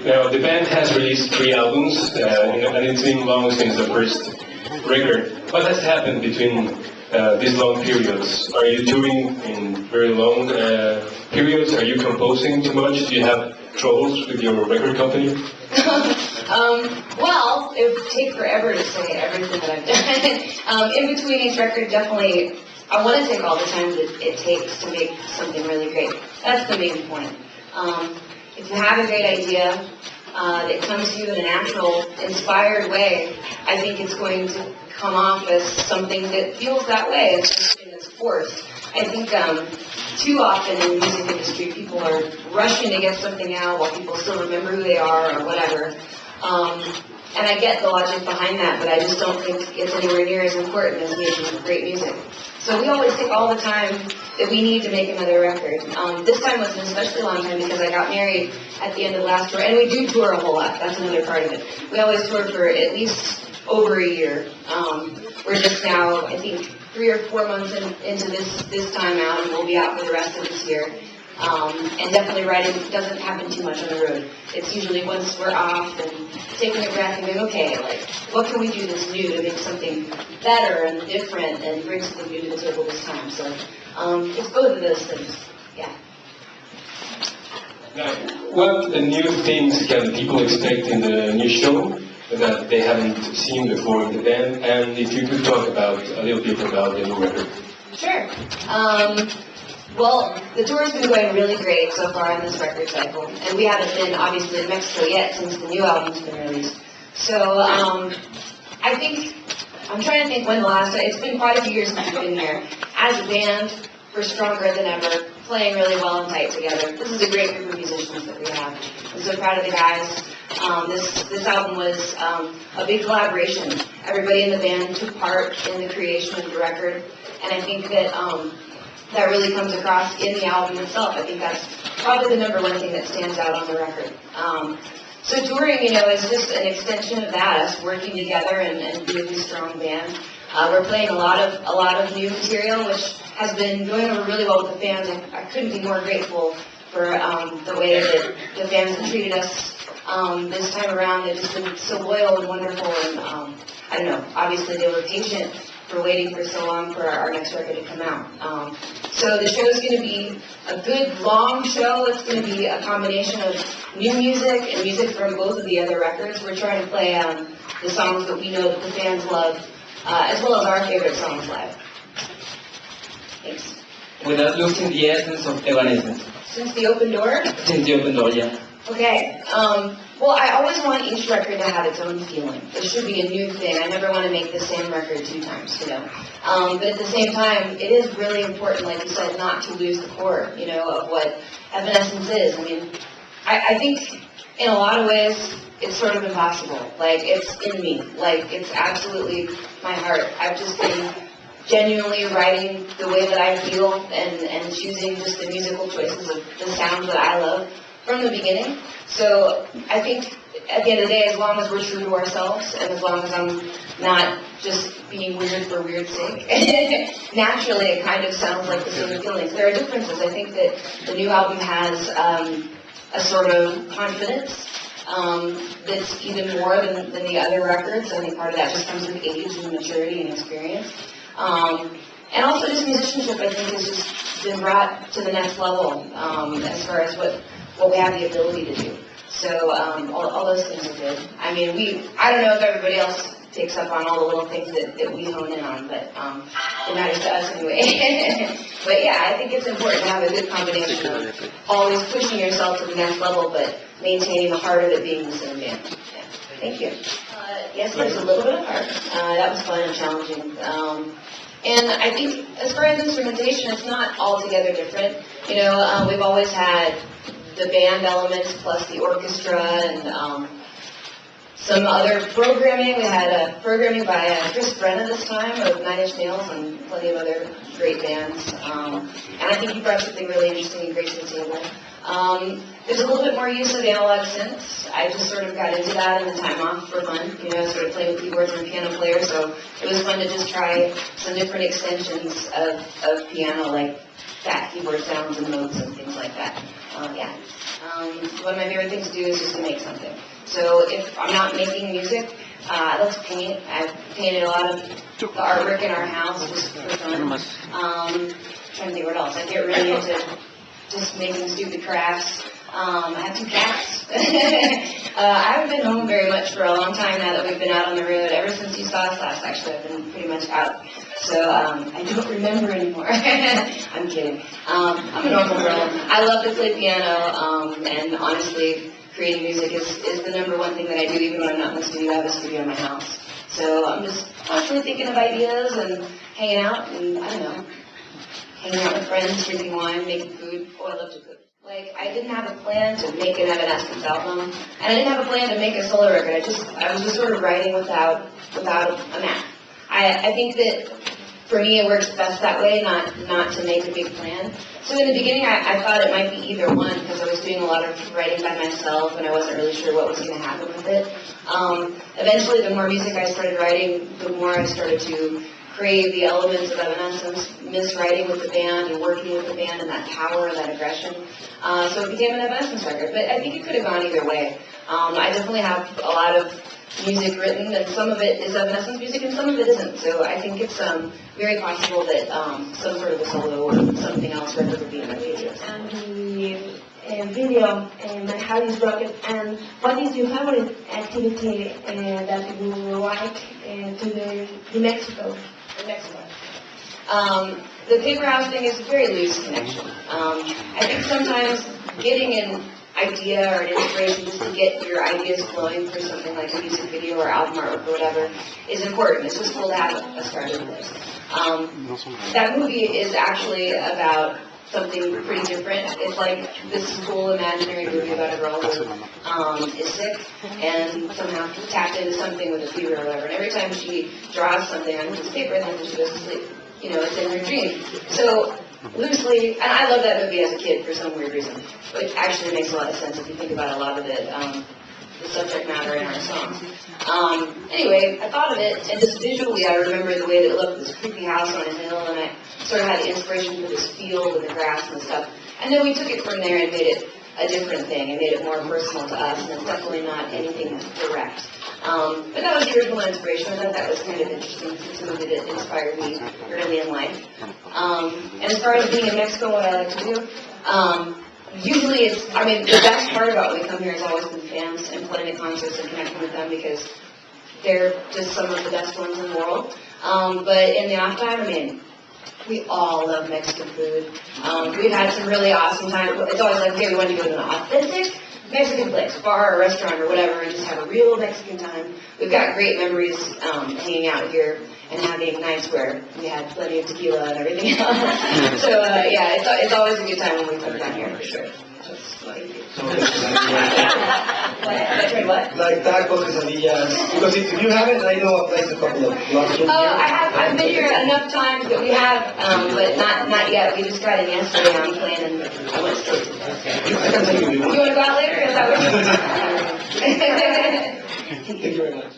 Now, the band has released 3 albums, and it's been long since the first record. What has happened between these long periods? Are you touring in very long periods? Are you composing too much? Do you have troubles with your record company? Well, it would take forever to say everything that I've done. In between each record, definitely, I want to take all the time that it takes to make something really great. That's the main point. If you have a great idea that comes to you in a natural, inspired way, I think it's going to come off as something that feels that way. It's just something that's forced. I think too often in the music industry, people are rushing to get something out while people still remember who they are or whatever. And I get the logic behind that, but I just don't think it's anywhere near as important as making great music. So we always take all the time that we need to make another record. This time was an especially long time because I got married at the end of last tour, and we do tour a whole lot. That's another part of it. We always tour for at least over a year. We're just now, I think, 3 or 4 months into this time out, and we'll be out for the rest of this year. And definitely writing doesn't happen too much on the road. It's usually once we're off and taking a breath and going, okay, like, what can we do that's new to make something better and different and bring something new to the table this time? So it's both of those things, yeah. Now, what new things can people expect in the new show that they haven't seen before in the band? And if you could talk about a little bit about the new record. Sure. Well, the tour's been going really great so far on this record cycle, and we haven't been, obviously, in Mexico yet since the new album's been released. So, I think, I'm trying to think when the last time, it's been quite a few years since we've been here. As a band, we're stronger than ever, playing really well and tight together. This is a great group of musicians that we have. I'm so proud of the guys. This album was a big collaboration. Everybody in the band took part in the creation of the record, and I think that that really comes across in the album itself. I think that's probably the #1 thing that stands out on the record. So touring, is just an extension of that, us working together and being a strong band. We're playing a lot of new material, which has been going over really well with the fans. I couldn't be more grateful for the way that the fans have treated us this time around. They've just been so loyal and wonderful, and I don't know, obviously they were patient for waiting for so long for our next record to come out. So the show is going to be a good, long show. It's going to be a combination of new music and music from both of the other records. We're trying to play the songs that we know that the fans love, as well as our favorite songs live. Thanks. Without losing the essence of Evanescence. Since the open door? Since the open door, yeah. Okay. Well, I always want each record to have its own feeling. It should be a new thing. I never want to make the same record 2 times, But at the same time, it is really important, like you said, not to lose the core, of what Evanescence is. I mean, I think in a lot of ways, it's sort of impossible. Like, it's in me. Like, it's absolutely my heart. I've just been genuinely writing the way that I feel and choosing just the musical choices of the sounds that I love from the beginning. So I think at the end of the day, as long as we're true to ourselves and as long as I'm not just being weird for weird's sake, naturally it kind of sounds like the same feelings. There are differences. I think that the new album has a sort of confidence that's even more than the other records. I think part of that just comes with age and maturity and experience. And also just musicianship, I think, has just been brought to the next level as far as what we have the ability to do. So all those things are good. I mean, I don't know if everybody else picks up on all the little things that we hone in on, but it matters to us anyway. But yeah, I think it's important to have a good combination of always pushing yourself to the next level, but maintaining the heart of it being the same band. Yeah. Thank you. Yes, there's a little bit of heart. That was fun and challenging. And I think as far as instrumentation, it's not altogether different. We've always had the band elements plus the orchestra and some other programming. We had programming by Chris Brenna this time of 9 Inch Nails and plenty of other great bands. And I think he brought something really interesting and great to the table. There's a little bit more use of analog synths. I just sort of got into that in the time off for fun, sort of playing with keyboards and piano player, so it was fun to just try some different extensions of piano, like fat keyboard sounds and notes and things like that. Yeah. One of my favorite things to do is just to make something. So if I'm not making music, I love to paint. I've painted a lot of the artwork in our house just for fun. Trying to think what else. I get really into just making stupid crafts. I have 2 cats. I haven't been home very much for a long time now that we've been out on the road. Ever since you saw us last, actually, I've been pretty much out. So I don't remember anymore. I'm kidding. I'm a normal girl. I love to play piano, and honestly, creating music is the number one thing that I do, even when I'm not in the studio. I have a studio in my house. So I'm just constantly thinking of ideas and hanging out, and I don't know, hanging out with friends, drinking wine, making food. Oh, I love to cook. Like, I didn't have a plan to make an Evanescence album, and I didn't have a plan to make a solo record. I was just sort of writing without a map. I think that for me it works best that way, not to make a big plan. So in the beginning I thought it might be either one, because I was doing a lot of writing by myself and I wasn't really sure what was going to happen with it. Eventually, the more music I started writing, the more I started to crave the elements of Evanescence, miss writing with the band and working with the band and that power, that aggression. So it became an Evanescence record, but I think it could have gone either way. I definitely have a lot of music written, and some of it is Evanescence music and some of it isn't. So I think it's very possible that some sort of a solo or something else record would be in my future. And the video, and how you rock it, and what is your favorite activity that you like to Mexico? In Mexico. The paper house thing is a very loose connection. I think sometimes getting an idea or an inspiration just to get your ideas flowing for something like a music video or album artwork or whatever is important. It's just cool to have a starting place. That movie is actually about something pretty different. It's like this cool imaginary movie about a girl who is sick and somehow tapped into something with a fever or whatever. And every time she draws something on this paper, and then she goes to sleep. You know, it's in her dream. So loosely, and I love that movie as a kid for some weird reason, which actually makes a lot of sense if you think about a lot of it, the subject matter in our songs. Anyway, I thought of it, and just visually I remember the way that it looked, this creepy house on a hill, and I sort of had the inspiration for this field with the grass and stuff. And then we took it from there and made it a different thing, and made it more personal to us, and it's definitely not anything direct. But that was the original inspiration. I thought that was kind of interesting, because it's a movie that inspired me early in life. And as far as being in Mexico, what I like to do, usually the best part about when we come here has always been fans and playing at concerts and connecting with them, because they're just some of the best ones in the world. But in the off time, we all love Mexican food. We've had some really awesome times. It's always like, okay, we want to go to an authentic Mexican place, bar or restaurant or whatever, and just have a real Mexican time. We've got great memories hanging out here and having nights where we had plenty of tequila and everything else. So yeah, it's always a good time when we come down here for sure. What? Like tacos, quesadillas. Because if you haven't, I know a place a couple of blocks from here. I've been here enough times that we have, but not yet. We just got in yesterday. I'm planning. I went straight. I can take you. You want to go out later? Is that what? Thank you very much.